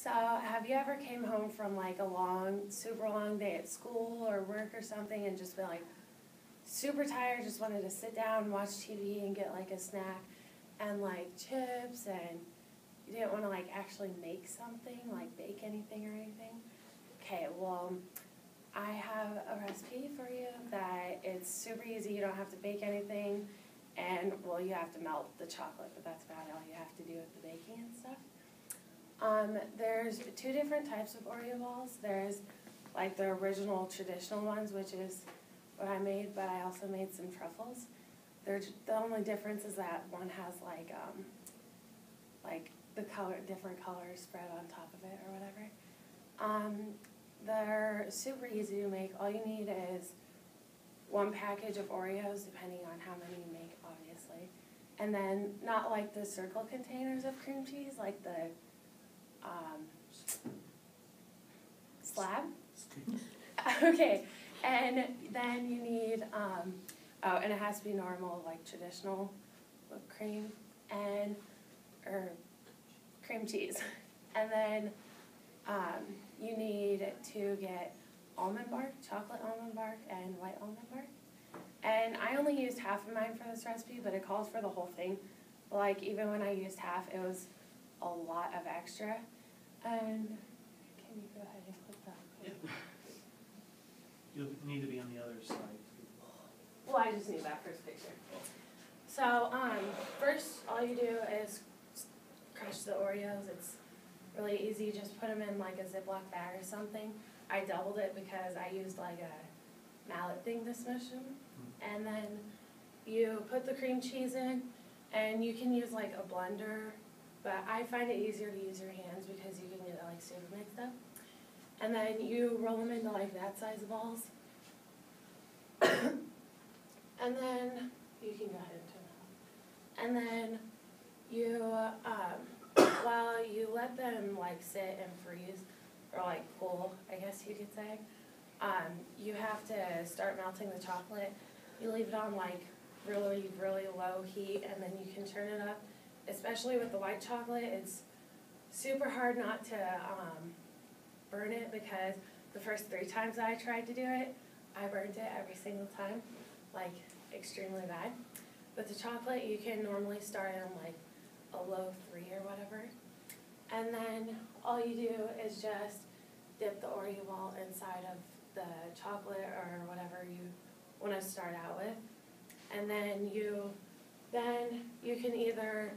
So, have you ever came home from like a long, super long day at school or work or something and just been like super tired, just wanted to sit down, watch TV and get like a snack and like chips, and you didn't want to like actually make something, like bake anything or anything? Okay, well, I have a recipe for you that it's super easy. You don't have to bake anything, and well, you have to melt the chocolate, but that's about all you have to do with the baking and stuff. There's two different types of Oreo balls. There's like the original traditional ones, which is what I made, but I also made some truffles. The only difference is that one has like the different colors spread on top of it or whatever. They're super easy to make. All you need is one package of Oreos, depending on how many you make, obviously. And then not like the circle containers of cream cheese, like the slab. Okay, and then you need, and it has to be normal, like traditional whipped cream or cream cheese. And then you need to get almond bark, chocolate almond bark, and white almond bark. And I only used half of mine for this recipe, but it calls for the whole thing. Like, even when I used half, it was a lot of extra. And can you go ahead and click that? Yeah. You'll need to be on the other side. Well, I just need that first picture. So, first, all you do is crush the Oreos. It's really easy. Just put them in like a Ziploc bag or something. I doubled it because I used like a mallet thing to smush them. And then you put the cream cheese in, and you can use like a blender, but I find it easier to use your hands because you can get it like super mixed up. And then you roll them into like that size balls. And then you can go ahead and turn it off. And then you, while you let them like sit and freeze, or like cool, I guess you could say, you have to start melting the chocolate. You leave it on like really, really low heat, and then you can turn it up. Especially with the white chocolate, it's super hard not to burn it, because the first 3 times I tried to do it, I burned it every single time, like extremely bad. With the chocolate, you can normally start on like a low 3 or whatever. And then all you do is just dip the Oreo ball inside of the chocolate or whatever you want to start out with. And then you can either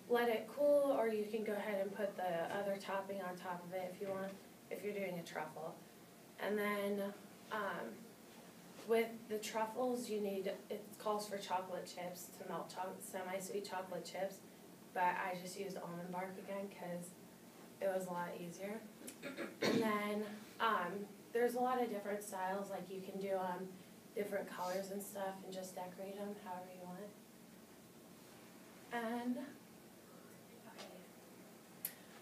let it cool, or you can go ahead and put the other topping on top of it if you want, if you're doing a truffle. And then with the truffles, it calls for chocolate chips to melt semi-sweet chocolate chips, but I just used almond bark again because it was a lot easier. And then there's a lot of different styles, like you can do different colors and stuff and just decorate them however you want.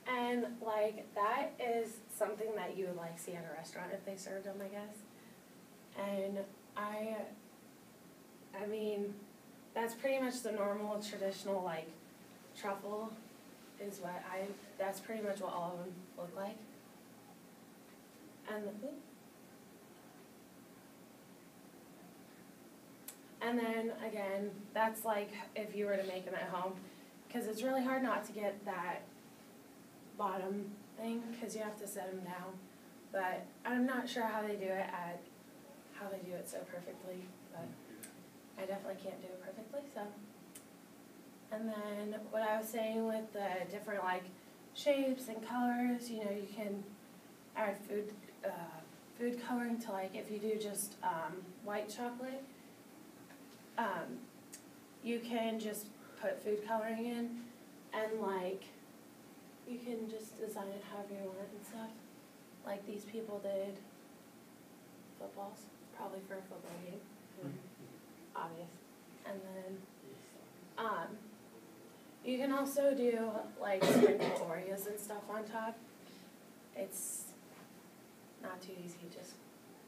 And like that is something that you would like see at a restaurant if they served them, I guess. And I mean, that's pretty much the normal traditional like truffle is what that's pretty much what all of them look like. And then again, that's like if you were to make them at home, because it's really hard not to get that bottom thing because you have to set them down. But I'm not sure how they do it so perfectly, but I definitely can't do it perfectly. So, and then what I was saying with the different like shapes and colors, you know, you can add food coloring to, like, if you do just white chocolate, you can just put food coloring in, and like you can just design it however you want and stuff. Like these people did footballs, probably for a football game, obvious. And then you can also do like sprinkle Oreos and stuff on top. It's not too easy, just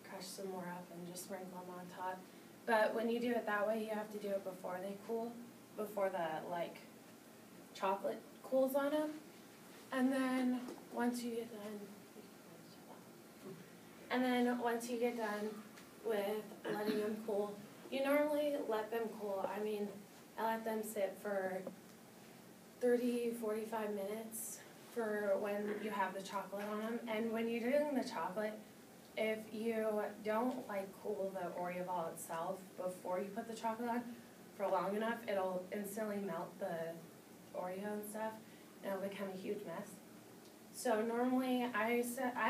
crush some more up and just sprinkle them on top. But when you do it that way, you have to do it before they cool, before the like chocolate cools on them. And then once you get done, with letting them cool, you normally let them cool. I mean, I let them sit for 30, 45 minutes for when you have the chocolate on them. And when you're doing the chocolate, if you don't like cool the Oreo ball itself before you put the chocolate on for long enough, it'll instantly melt the Oreo and stuff, and it'll become a huge mess. So normally I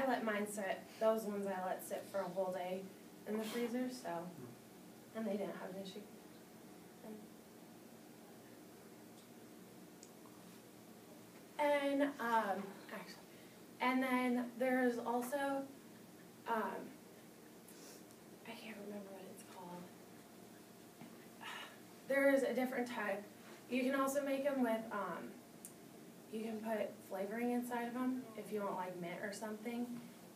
let mine sit, those ones I let sit for a whole day in the freezer, so, and they didn't have an issue. And, actually, and then there's also, I can't remember what it's called. There's a different type. You can also make them with, you can put flavoring inside of them. If you want like mint or something,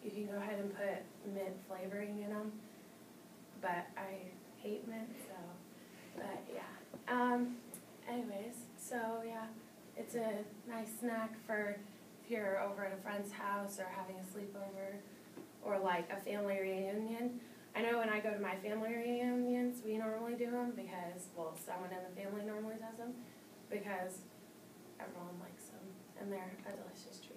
you can go ahead and put mint flavoring in them. But I hate mint, so, but yeah. Anyways, so yeah, it's a nice snack for if you're over at a friend's house or having a sleepover or like a family reunion. I know when I go to my family reunions, we normally do them because, well, someone in the family normally does them because everyone likes them and they're a delicious treat.